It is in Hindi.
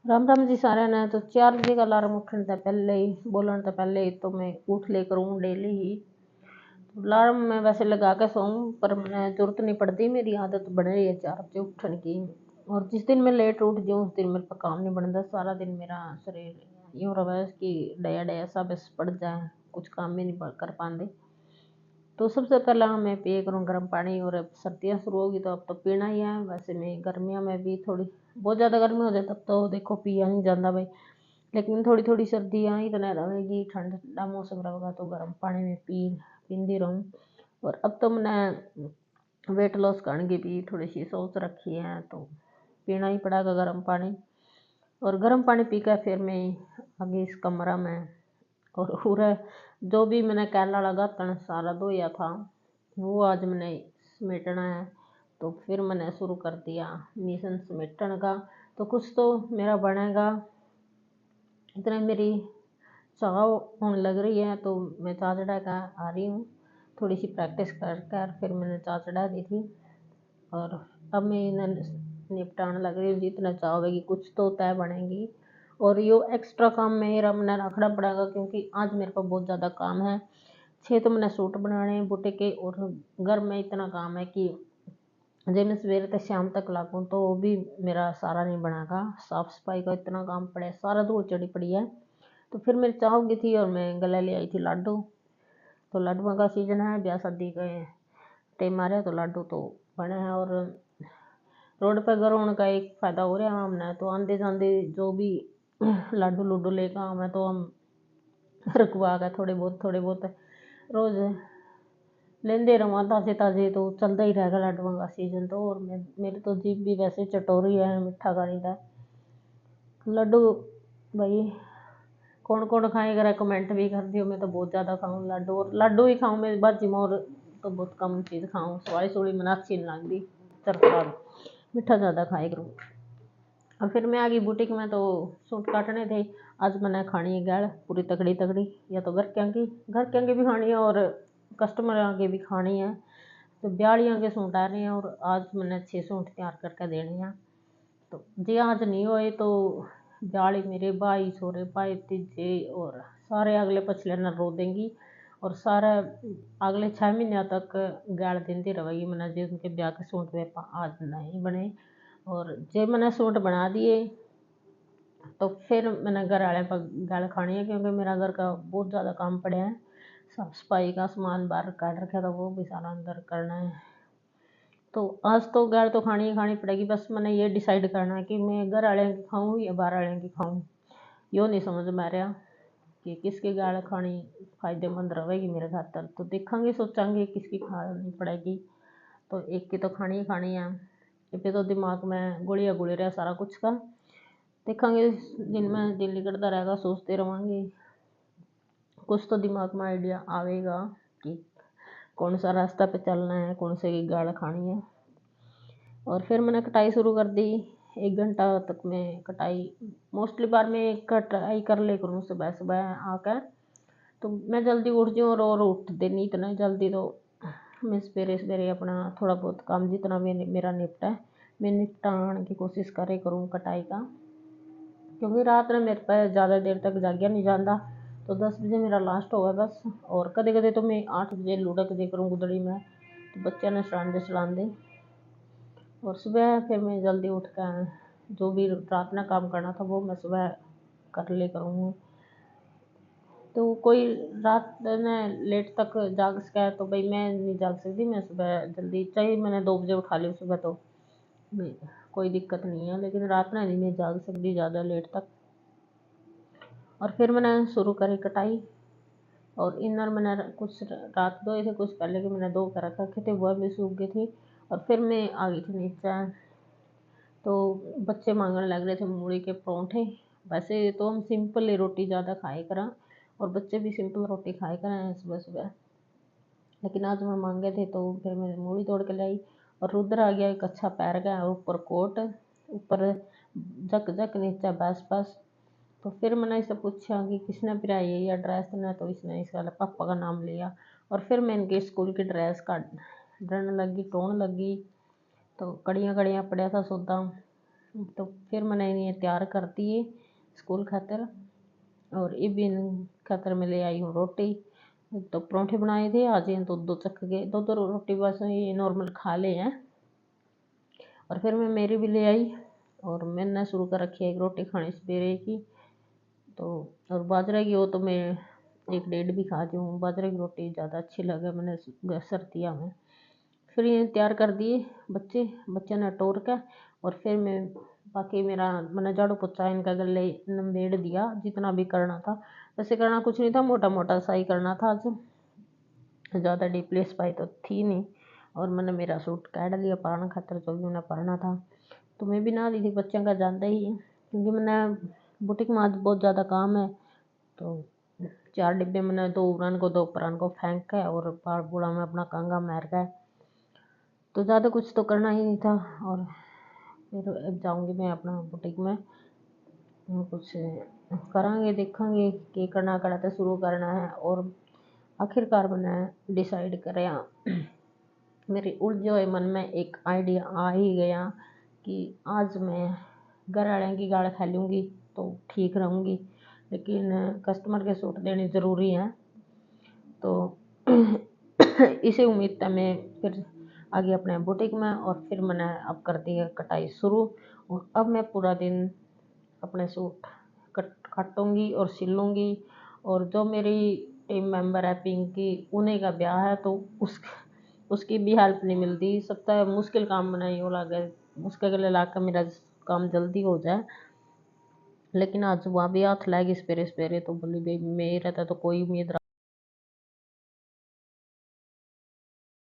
राम राम जी सारे ने। तो 4 बजे का अलार्म उठने से पहले ही बोलने से पहले ही तो मैं उठ ले करूँ डेली ही। अलार्म मैं वैसे लगा के सोऊं पर मैंने जरूरत नहीं पड़ती, मेरी आदत बन रही है 4 बजे उठने की। और जिस दिन मैं लेट उठ जाऊँ उस दिन मेरे पर काम नहीं बनता, सारा दिन मेरा शरीर यूँ रहा कि डया डया सा बस पड़ जाए, कुछ काम भी नहीं कर पाते। तो सबसे पहला मैं पिए करूँ गर्म पानी। और अब सर्दियाँ शुरू होगी तो अब तो पीना ही है। वैसे मैं गर्मियों में भी थोड़ी बहुत ज़्यादा गर्मी हो जाए तब तो देखो पिया नहीं जाता भाई, लेकिन थोड़ी थोड़ी सर्दियाँ इतना रहेगी, ठंड ठंडा मौसम रहेगा तो गर्म पानी में पीती रहूँ। और अब तो मैंने वेट लॉस करने की भी थोड़ी सी सोच रखी है, तो पीना ही पड़ेगा गर्म पानी। और गर्म पानी पी कर फिर मैं आगे इस कमरा में और पूरा जो भी मैंने कैला लगा तन सारा धोया था वो आज मैंने समेटना है। तो फिर मैंने शुरू कर दिया मिशन समेटने का। तो कुछ तो मेरा बनेगा, इतना मेरी चाह होने लग रही है। तो मैं चाह चढ़ा कर आ रही हूँ, थोड़ी सी प्रैक्टिस कर कर फिर मैंने चाह चढ़ा दी थी। और अब मैं इन्हें निपटाने लग रही हूँ, जितना चाह होगी कुछ तो तय बनेगी। और यो एक्स्ट्रा काम मेरा मैंने रखना पड़ेगा क्योंकि आज मेरे पास बहुत ज़्यादा काम है। 6 तो मैंने सूट बनाने हैं बूटे के, और घर में इतना काम है कि जब मैं सवेरे से शाम तक लागूँ तो वो भी मेरा सारा नहीं बनागा। साफ़ सफाई का इतना काम पड़ा है, सारा धूल चढ़ी पड़ी है। तो फिर मेरी चाह होगी थी और मैं गले ले आई थी लाडू। तो लाडुओं का सीजन है, ब्याह शादी का टाइम आ रहा है तो लाडू तो बने हैं। और रोड पर घर होने का एक फ़ायदा हो रहा है हमने, तो आंधे जाते जो भी लाडू लूडू लेकर हमें तो हम रखवा कर थोड़े बहुत रोज़ लेंदे रहो ताज़े ताज़े, तो चलता ही रहेगा लाडुओं का सीजन। तो और मेरी तो जीभ भी वैसे चटोरी है, मिठा खाने का लड्डू भाई कौन कौन खाएगा कमेंट भी कर दियो। मैं तो बहुत ज़्यादा खाऊँ लाडू, और लाडू ही खाऊँ मैं बाजी में, और तो बहुत कम चीज़ खाऊँ। सवाई सोड़ी मना अच्छी नहीं लगती, चरखा मिठा ज़्यादा खाए करूँ। और फिर मैं आ गई बुटीक में, तो सूट काटने थे। आज मैंने खानी है गैल पूरी तगड़ी तगड़ी, या तो घर के आगे भी खानी है और कस्टमर आगे भी खानी है। तो 42 के सूट आ रहे हैं और आज मैंने 6 सूट तैयार करके देने हैं। तो जे आज नहीं होए तो 42 मेरे भाई सोरे भाई तीजे और सारे अगले पिछले न रो देंगी। और सारा अगले 6 महीनों तक गाल देती रहेगी मैंने जो उनके ब्याह के सूट में आज नहीं बने। और जे मैंने सूट बना दिए तो फिर मैंने घर वाले पर गाल खानी है, क्योंकि मेरा घर का बहुत ज़्यादा काम पड़े हैं। साफ सफाई का सामान बाहर काट रखा था वो भी सारा अंदर करना है। तो आज तो गाल तो खानी ही खानी पड़ेगी। बस मैंने ये डिसाइड करना है कि मैं घर वाले की खाऊँ या बाहर वाले की खाऊँ। यो नहीं समझ में आ रहा कि किसकी गाल खानी फायदेमंद रहेगी मेरे खातर। तो देखेंगे सोचेंगे किसकी खानी पड़ेगी, तो एक की तो खानी ही खानी है। ये तो दिमाग में गोलियाँ गोली रहा सारा कुछ का। देखेंगे दिन में दिन निकलता रहेगा, सोचते रहेंगे, कुछ तो दिमाग में आइडिया आएगा कि कौन सा रास्ता पे चलना है, कौन से की गाल खानी है। और फिर मैंने कटाई शुरू कर दी। 1 घंटा तक मैं कटाई मोस्टली बार में कटाई कर ले करूँ सुबह सुबह आकर। तो मैं जल्दी उठ जाऊँ और उठते नहीं इतना जल्दी, तो मैं सवेरे सवेरे अपना थोड़ा बहुत काम जितना मेरा निपटा है मैं निपटाने की कोशिश करे करूँ कटाई का। क्योंकि रात में मेरे पर ज़्यादा देर तक जागया नहीं जाता, तो 10 बजे मेरा लास्ट होगा बस। और कदे कदे तो मैं 8 बजे लुढ़क दे करूँ गुदड़ी में, तो बच्चे ने सलान दे। और सुबह फिर मैं जल्दी उठ कर जो भी रात में काम करना था वो मैं सुबह कर ले करूँगी। तो कोई रात में लेट तक जाग सके तो भाई मैं नहीं जाग सकती, मैं सुबह जल्दी चाहे मैंने 2 बजे उठा ली सुबह तो कोई दिक्कत नहीं है, लेकिन रात में नहीं मैं जाग सकती ज़्यादा लेट तक। और फिर मैंने शुरू करी कटाई। और इनर मैंने कुछ रात धोए थे, कुछ पहले के मैंने धो कर रखे थे, वह भी सूख गए थे। और फिर मैं आ गई थी नीचे, तो बच्चे मांगने लग रहे थे मूली के परोंठे। वैसे तो हम सिंपल ही रोटी ज़्यादा खाए करा और बच्चे भी सिंपल रोटी खाए करें सुबह सुबह, लेकिन आज मैं मांगे थे तो फिर मैंने मूली तोड़ के लाई। और रुद्र आ गया एक अच्छा पैर का, ऊपर कोट, ऊपर जक जक नीचे बस बस। तो फिर मैंने इसे पूछा कि किसने पिराई है या ड्रेस ने, तो इसने इसका पापा का नाम लिया। और फिर मैं इनके स्कूल की ड्रेस का ढूंढने लगी टोन लगी। तो कड़ियाँ कड़ियाँ पड़ा था सौदा, तो फिर मैंने इन्हें तैयार कर दिए स्कूल खातर। और इबिन खातर मैं ले आई हूँ रोटी। तो परोंठे बनाए थे आज, दो दो चख गए, दो दो रोटी बस ये नॉर्मल खा ले हैं। और फिर मैं मेरी भी ले आई और मैंने शुरू कर रखी है एक रोटी खानी सवेरे की। तो और बाजरे की हो तो मैं एक डेढ़ भी खाती हूँ, बाजरे की रोटी ज़्यादा अच्छी लगे मैंने सर्दियों में। फिर ये तैयार कर दिए बच्चे ने टोर के। और फिर मैं बाकी मेरा मैंने झाड़ू पोछा इनका गले नंबेड़ दिया, जितना भी करना था। वैसे करना कुछ नहीं था, मोटा मोटा सा ही करना था आज, ज़्यादा डीपली सफाई तो थी नहीं। और मैंने मेरा सूट काट लिया पारना खातर, जो भी उन्हें पढ़ना था। तो मैं भी ना दी थी, बच्चों का जानता ही है, क्योंकि मैंने बुटीक में आज बहुत ज़्यादा काम है। तो 4 डिब्बे मैंने 2 उरान को 2 परान को फेंक के और पार बूढ़ा में अपना कांगा मार गए। तो ज़्यादा कुछ तो करना ही नहीं था। और फिर अब जाऊँगी मैं अपना बुटीक में, कुछ करांगे देखेंगे कि करना तो शुरू करना है। और आखिरकार मैंने डिसाइड कराया, मेरी उलझे हुए मन में एक आइडिया आ ही गया कि आज मैं घर वालों की गाल खा लूँगी तो ठीक रहूँगी, लेकिन कस्टमर के सूट देने ज़रूरी हैं। तो इसी उम्मीद से मैं फिर आ गई अपने बुटीक में। और फिर मैंने अब कर दी है कटाई शुरू। और अब मैं पूरा दिन अपने सूट काटूँगी और सिलूँगी। और जो मेरी टीम मेंबर है पिंकी, उन्हीं का ब्याह है, तो उसकी भी हेल्प नहीं मिलती। सबसे मुश्किल काम बनाई वो लगे, उसके गले ला कर मेरा काम जल्दी हो जाए। लेकिन आज वहाँ भी हाथ लाएगी सवेरे सवेरे, तो बोली भाई मैं रहता तो कोई उम्मीद